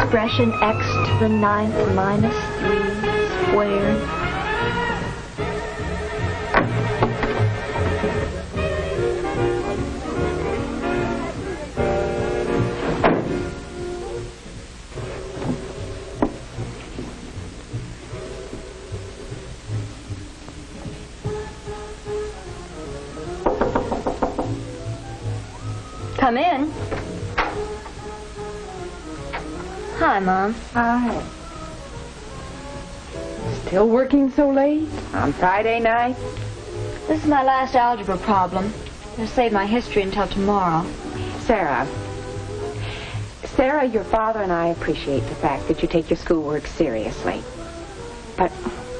Expression x to the 9th minus 3 squared. Come in. Hi, Mom. Hi. Still working so late? On Friday night? This is my last algebra problem. I'll save my history until tomorrow. Sarah, your father and I appreciate the fact that you take your schoolwork seriously. But,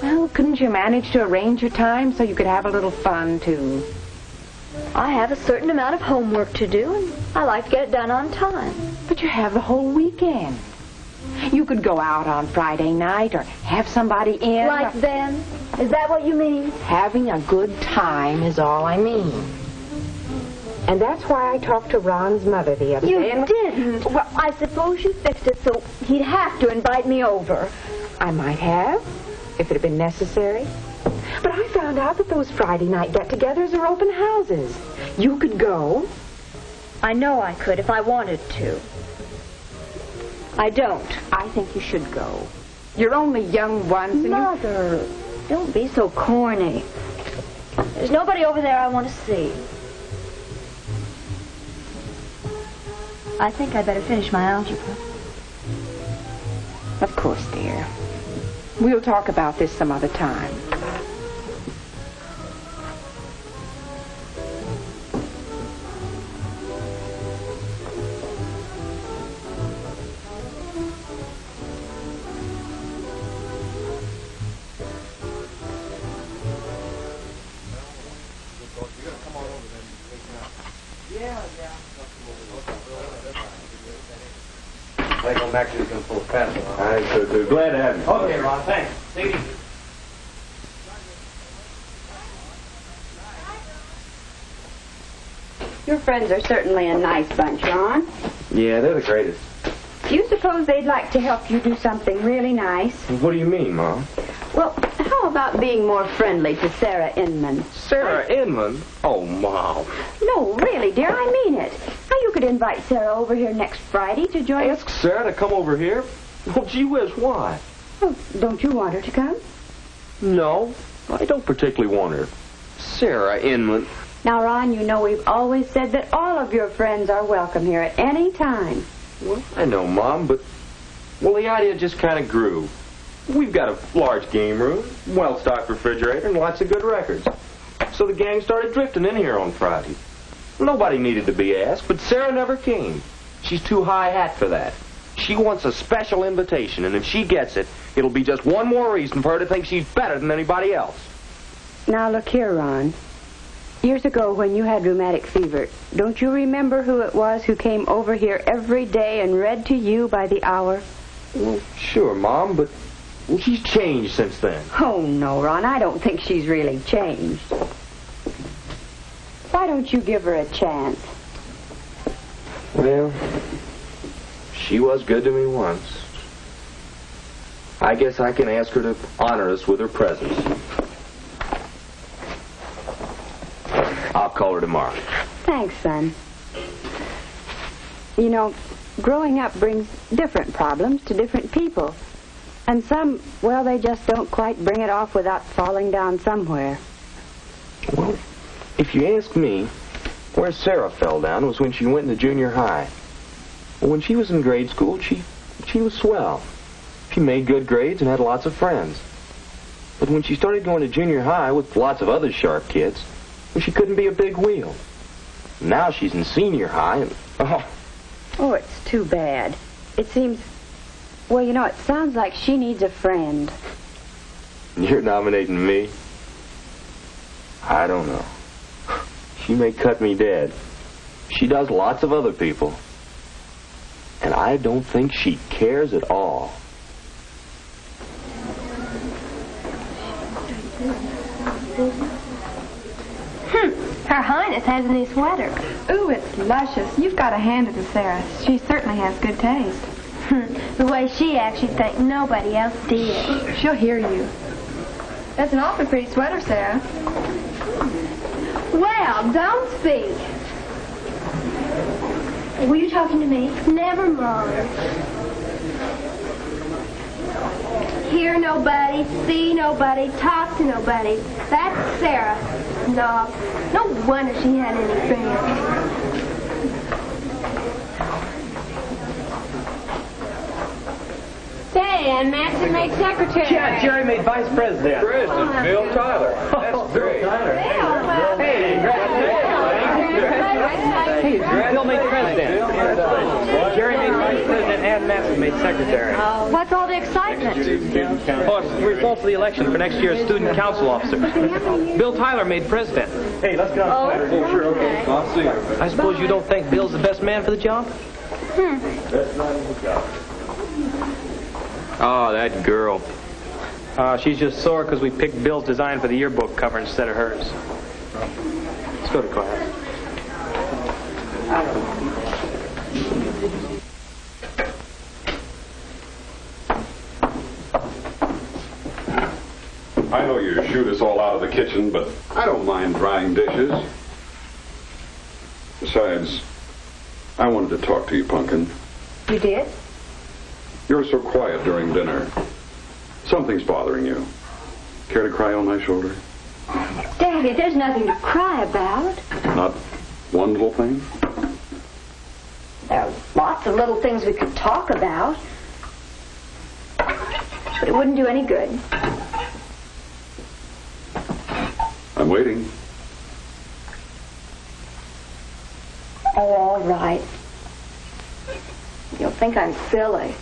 well, couldn't you manage to arrange your time so you could have a little fun, too? I have a certain amount of homework to do, and I like to get it done on time. But you have the whole weekend. You could go out on Friday night or have somebody in. Like them? Is that what you mean? Having a good time is all I mean. And that's why I talked to Ron's mother the other day. You didn't? Well, I suppose you fixed it so he'd have to invite me over. I might have, if it had been necessary. But I found out that those Friday night get-togethers are open houses. You could go. I know I could if I wanted to. I don't. I think you should go. You're only young once and Mother, don't be so corny. There's nobody over there I want to see. I think I'd better finish my algebra. Of course, dear. We'll talk about this some other time. I think I'm actually going to pull fast. I so too. Glad to have you. Okay, Ron, thanks. Take it easy. Your friends are certainly a nice bunch, Ron. Yeah, they're the greatest. Do you suppose they'd like to help you do something really nice? What do you mean, Mom? Well, how about being more friendly to Sarah Inman? Sarah Inman? Oh, Mom. No, really, dear, I mean it. Now, you could invite Sarah over here next Friday to join us. Ask Sarah to come over here? Well, gee whiz, why? Oh, don't you want her to come? No, I don't particularly want her. Sarah Inman. Now, Ron, you know we've always said that all of your friends are welcome here at any time. Well, I know, Mom, but, well, the idea just kind of grew. We've got a large game room, well-stocked refrigerator, and lots of good records. So the gang started drifting in here on Friday. Nobody needed to be asked, but Sarah never came. She's too high hat for that. She wants a special invitation, and if she gets it, it'll be just one more reason for her to think she's better than anybody else. Now, look here, Ron. Years ago, when you had rheumatic fever, don't you remember who it was who came over here every day and read to you by the hour? Well, sure, Mom, but well, she's changed since then. Oh, no, Ron, I don't think she's really changed. Why don't you give her a chance? Well, she was good to me once. I guess I can ask her to honor us with her presence. I'll call her tomorrow. Thanks, son. You know, growing up brings different problems to different people. And some, well, they just don't quite bring it off without falling down somewhere. Well, if you ask me, where Sarah fell down was when she went into junior high. Well, when she was in grade school, she was swell. She made good grades and had lots of friends. But when she started going to junior high with lots of other sharp kids, well, she couldn't be a big wheel. Now she's in senior high and, Oh, it's too bad. It seems, well, you know, it sounds like she needs a friend. You're nominating me? I don't know. She may cut me dead. She does lots of other people. And I don't think she cares at all. Her Highness has a new sweater. Ooh, it's luscious. You've got to hand it to Sarah. She certainly has good taste. The way she acts, you'd think nobody else did. She'll hear you. That's an awfully pretty sweater, Sarah. Well, don't speak. Were you talking to me? Never mind. Hear nobody, see nobody, talk to nobody. That's Sarah. No wonder she had any friends. Say, Aunt Maxon made secretary. Yeah, Jerry made vice president. President Bill Tyler. That's great. Hey, Bill made president. Jerry made vice president, Ann Maxon made secretary. What's all the excitement? Oh, it's the results of the election for next year's student council officer. Bill Tyler made president. Hey, let's go. Oh, sure, okay. I'll see you. I suppose you don't think Bill's the best man for the job? Oh, that girl. She's just sore because we picked Bill's design for the yearbook cover instead of hers. Let's go to class. I know you shoot us all out of the kitchen, but I don't mind drying dishes. Besides, I wanted to talk to you, Pumpkin. You did? You're so quiet during dinner. Something's bothering you. Care to cry on my shoulder? Daddy, there's nothing to cry about. Not one little thing? There are lots of little things we could talk about. But it wouldn't do any good. I'm waiting. Oh, all right. You'll think I'm silly.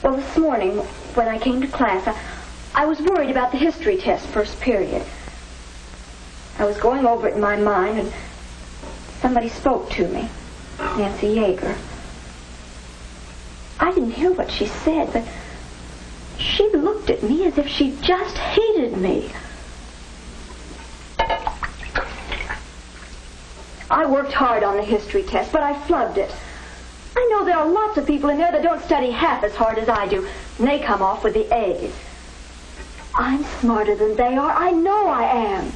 Well, this morning, when I came to class, I was worried about the history test first period. I was going over it in my mind, and somebody spoke to me. Nancy Yeager. I didn't hear what she said, but she looked at me as if she just hated me. I worked hard on the history test, but I flubbed it. I know there are lots of people in there that don't study half as hard as I do, and they come off with the A's. I'm smarter than they are. I know I am.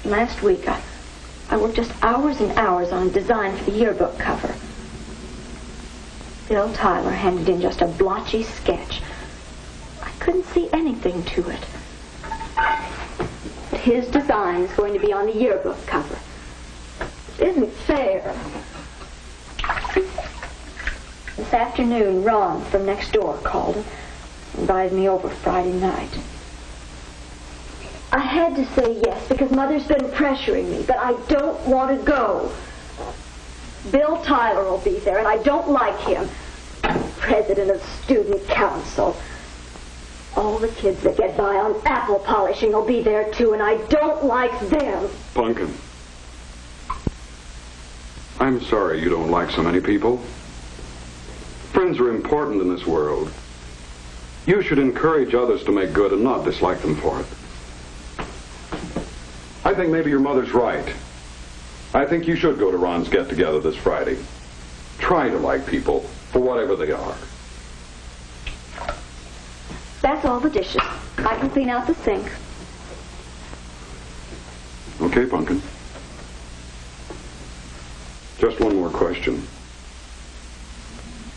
Last week, I worked just hours and hours on a design for the yearbook cover. Bill Tyler handed in just a blotchy sketch. I couldn't see anything to it. But his design is going to be on the yearbook cover. It isn't fair. This afternoon, Ron from next door called and invited me over Friday night. I had to say yes because Mother's been pressuring me, but I don't want to go. Bill Tyler will be there, and I don't like him. President of Student Council. All the kids that get by on apple polishing will be there, too, and I don't like them. Pumpkin. I'm sorry you don't like so many people. Friends are important in this world. You should encourage others to make good and not dislike them for it. I think maybe your mother's right. I think you should go to Ron's get-together this Friday. Try to like people for whatever they are. That's all the dishes. I can clean out the sink. Okay, Pumpkin. Just one more question.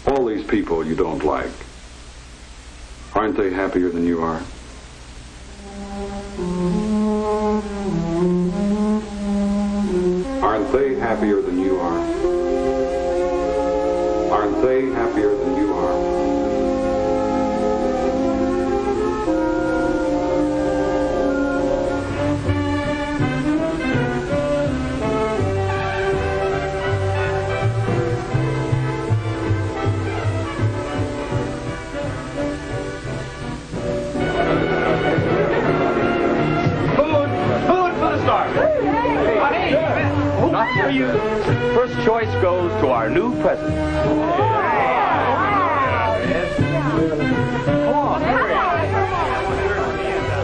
All these people you don't like, aren't they happier than you are? Aren't they happier than you are? Aren't they happier than you are? First choice goes to our new president.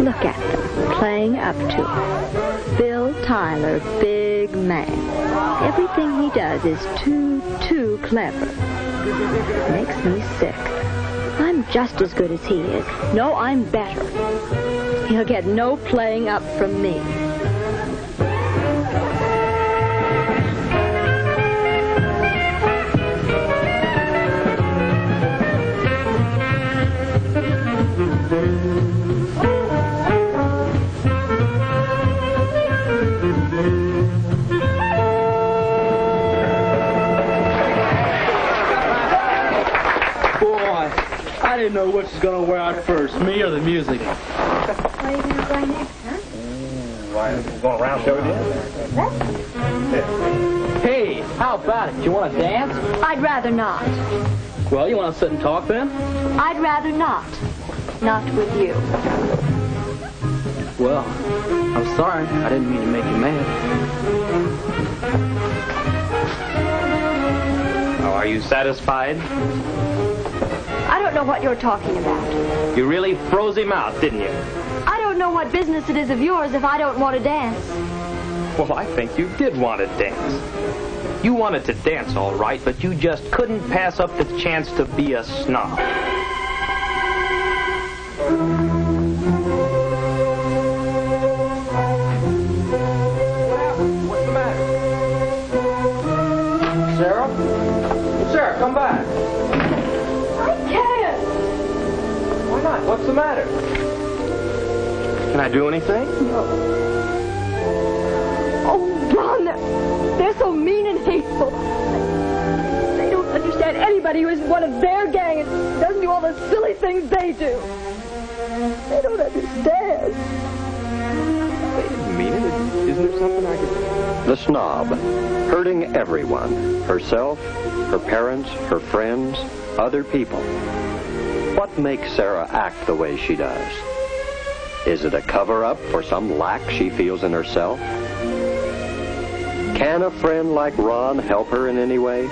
Look at them, playing up to it. Bill Tyler, big man. Everything he does is too clever. Makes me sick. I'm just as good as he is. No, I'm better. He'll get no playing up from me. I didn't know which was going to wear out first, me or the music. Where are you going to go next, huh? Why, going around showing you? Hey, how about it? You want to dance? I'd rather not. Well, you want to sit and talk then? I'd rather not. Not with you. Well, I'm sorry. I didn't mean to make you mad. Oh, are you satisfied? I don't know what you're talking about. You really froze him out, didn't you? I don't know what business it is of yours if I don't want to dance. Well, I think you did want to dance. You wanted to dance, all right, but you just couldn't pass up the chance to be a snob. What's the matter? Sarah? Sarah, come back. I can't. Why not? What's the matter? Can I do anything? Oh, Ron, they're so mean and hateful. They don't understand anybody who isn't one of their gang and doesn't do all the silly things they do. They don't understand. They didn't mean it. Isn't there something I could... The snob, hurting everyone, herself, her parents, her friends, other people. What makes Sarah act the way she does? Is it a cover-up for some lack she feels in herself? Can a friend like Ron help her in any way?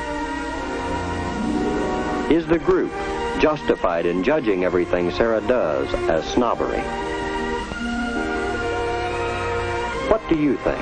Is the group justified in judging everything Sarah does as snobbery? What do you think?